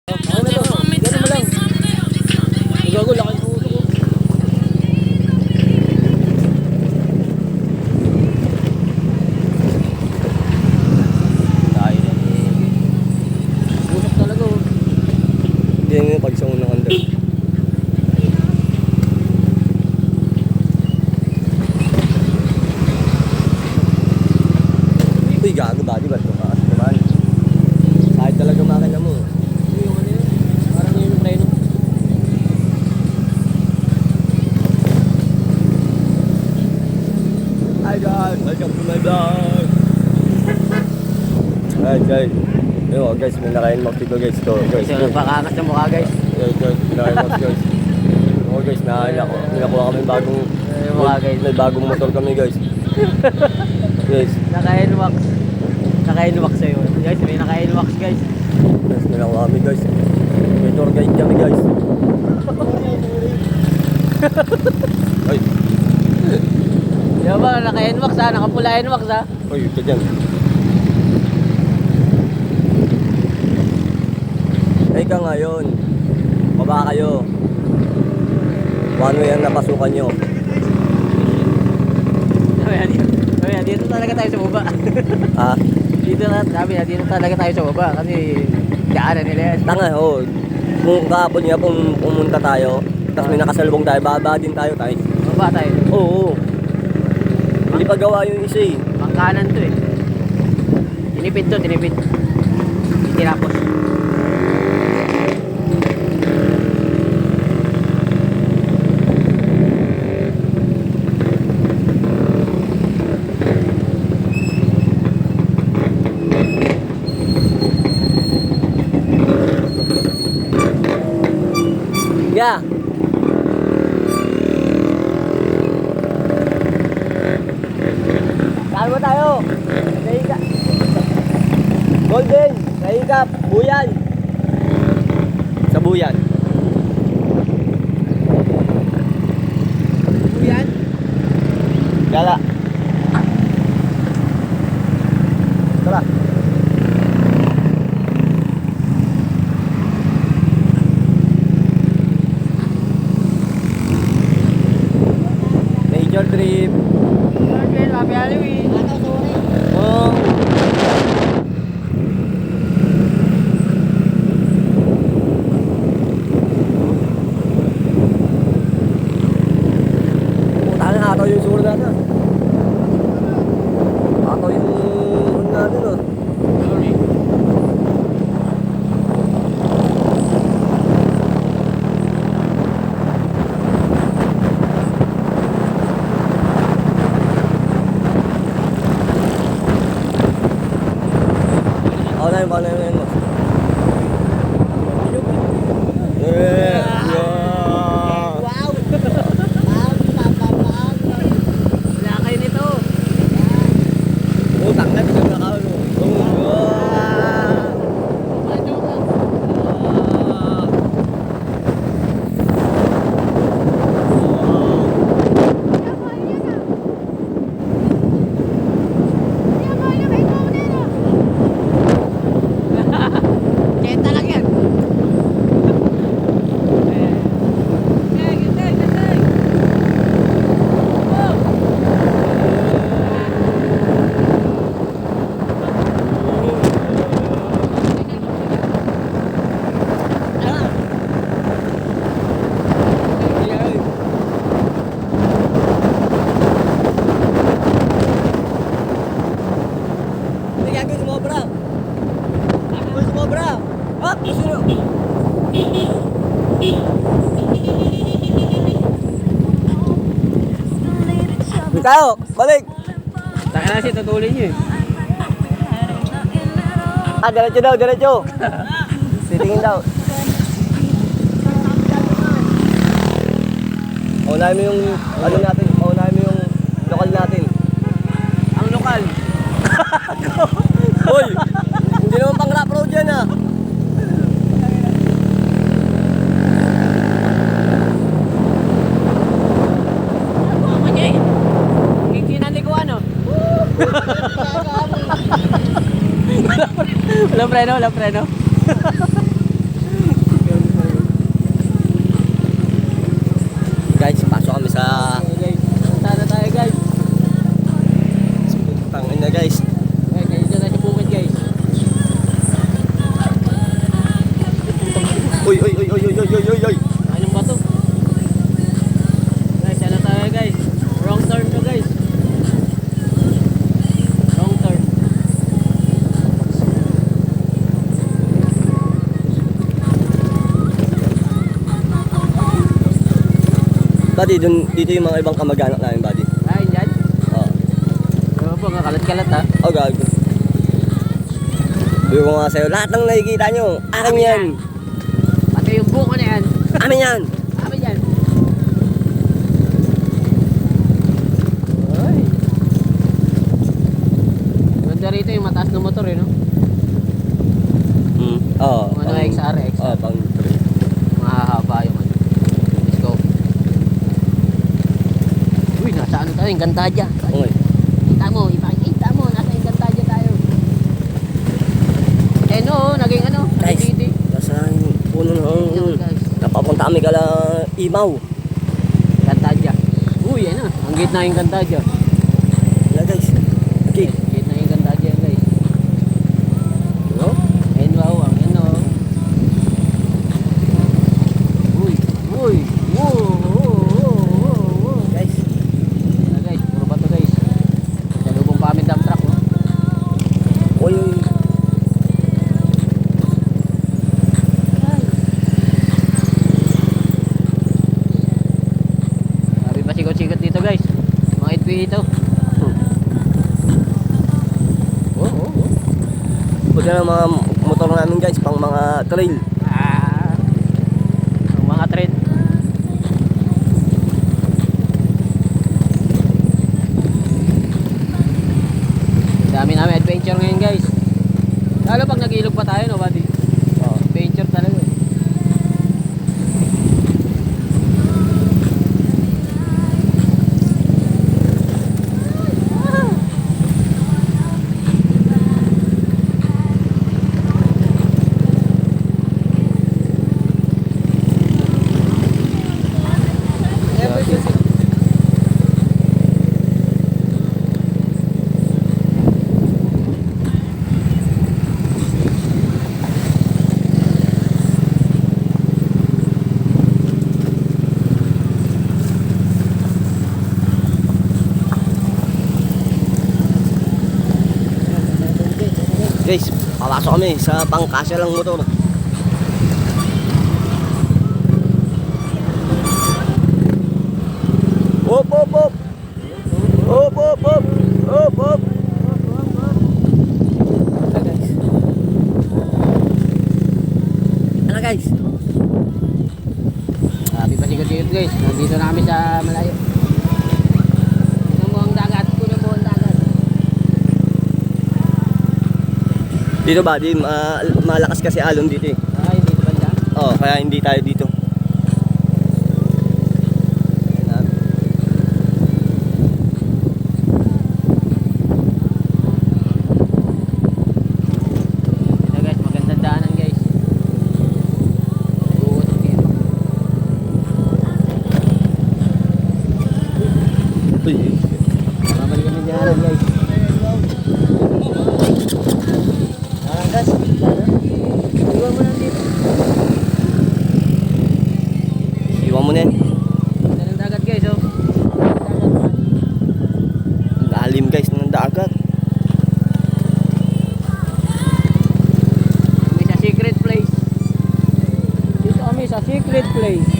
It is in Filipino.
Ako na to. Ganun mo lang. Gago, laki ng ulo ko. Tayo na. Usap talaga oh. Hindi yung pag sa unang under. Uy, gago ba? Di ba? Tumakas naman. Kahit talaga makina mo. Yung ano yun? Parang yun yung preno. Hi guys! Welcome to my vlog! Hi guys! Ayun guys, may naka-inbox dito guys. Ito guys. Kasi nagpakangat ng mukha guys. Ayun guys, naka-inbox guys. Oo guys, nakakuha kami bagong... Ayun mukha guys. May bagong motor kami guys. Guys, Naka-inwax. Naka-inwax sa'yo. Guys, may naka-inwax guys. guys, may nakuha kami guys. May tour guide kami guys. Ay, Di ba, naka-inwax ha? Nakapula inwax ha? uy, ito dyan. Ay ka ngayon. Baba kayo. One way ang napasukan nyo. Dito talaga tayo sa baba. Ah, Dito talaga tayo sa baba kasi daanan nila yan. tanga, oh. Kung kahapon nga pumunta tayo, tapos may nakasalubong tayo, baba din tayo tayo. Baba tayo. Oo. Hindi pa gawa yung isa eh. Pangkanan to eh. Tinipid. Tinapos. Yeah. Saan mo tayo? Kahika. Golden, kahika, buyan. Sa buyan. Buyan? Gala. Tara. Major trip. Marvel, Happy Halloween. Oh. Putang hataw yung sura natin. Hataw yung ano natin oh. Paano yun mo? Yeah. Wow! Wala kayo nito. Utang na, bigyan na ka. Kenta lang yan. Hindi gago, sumobra. Sumobra. Ah, gusto nyo. Ikaw, balik. Taka na siya, tutulin nyo eh. Ah, diretso daw, diretso. Titingin daw. Unahin mo yung ano natin, unahin mo yung lokal natin. Ang lokal. Hoy, hindi naman pang rap road yan ah. Walang preno. Uy, uy, uy, uy, uy, uy, uy, uy, uy. Anong ba to? Guys, ano tayo guys? Wrong turn to guys. Wrong turn. Buddy, dito yung mga ibang kamag-anak namin, buddy. Ay, dyan? Oo. Ano po, kalat-kalat ha? Oh, gago. Sabi ko nga sa'yo, lahat ng nakikita nyo, akin yan. Pati yung buko na yan. Amin yan. Sabi dyan. Ay. Ganda rito yung mataas ng motor eh, no? Oo. Ano, XR, XR. Oo, pang 3. Mahahaba yung ano. Let's go. Uy, nasa ano tayo? Yung Gantadya. Okay. Kita mo, ipakikita mo. Nasa yung Gantadya tayo. Eh no, naging ano? Guys, Naging nasa puno Yun, ng... guys. Napapunta kami kala Imaw. Gantadya. Uy, ano? Ang gitna yung Gantadya. Yeah, guys. Okay. Gitna yung Gantadya yan, guys. Yo? Ayun wow, ang ano. Uy, uy. Whoa. Guys. Ano guys, puro bato guys. Salubong pa amin dump truck, oh. Uy, uy. Sabi pa sikot-sikot dito guys. Mga itwi ito. Oh. Pwede na mga motor namin, guys, pang mga trail. Ang mga trend. Dami namin adventure ngayon guys. Lalo pag nag-ilog pa tayo, no buddy? Oo. Adventure talaga eh. Guys, papasok kami sa pangkasya lang motor. Op, op, op. Op, op, op. Op, op. Ano, guys? Ano, guys? Sabi pa sikot-sikot guys. Nandito na kami sa malayo. Kunin mo ang dagat. Kunin mo ang dagat. Dito ba, di malakas kasi alon dito eh. Ay, dito banda. Oh, kaya hindi tayo dito. Ito guys, magandang daanan guys. Uusok dito. Uy, Mamali kami daanan guys. gas. Iwan mo lang dito. Iwan mo na yan. Ganda ng dagat guys, oh. Lalim, guys, ng dagat. Kami sa secret place. Dito kami sa secret place.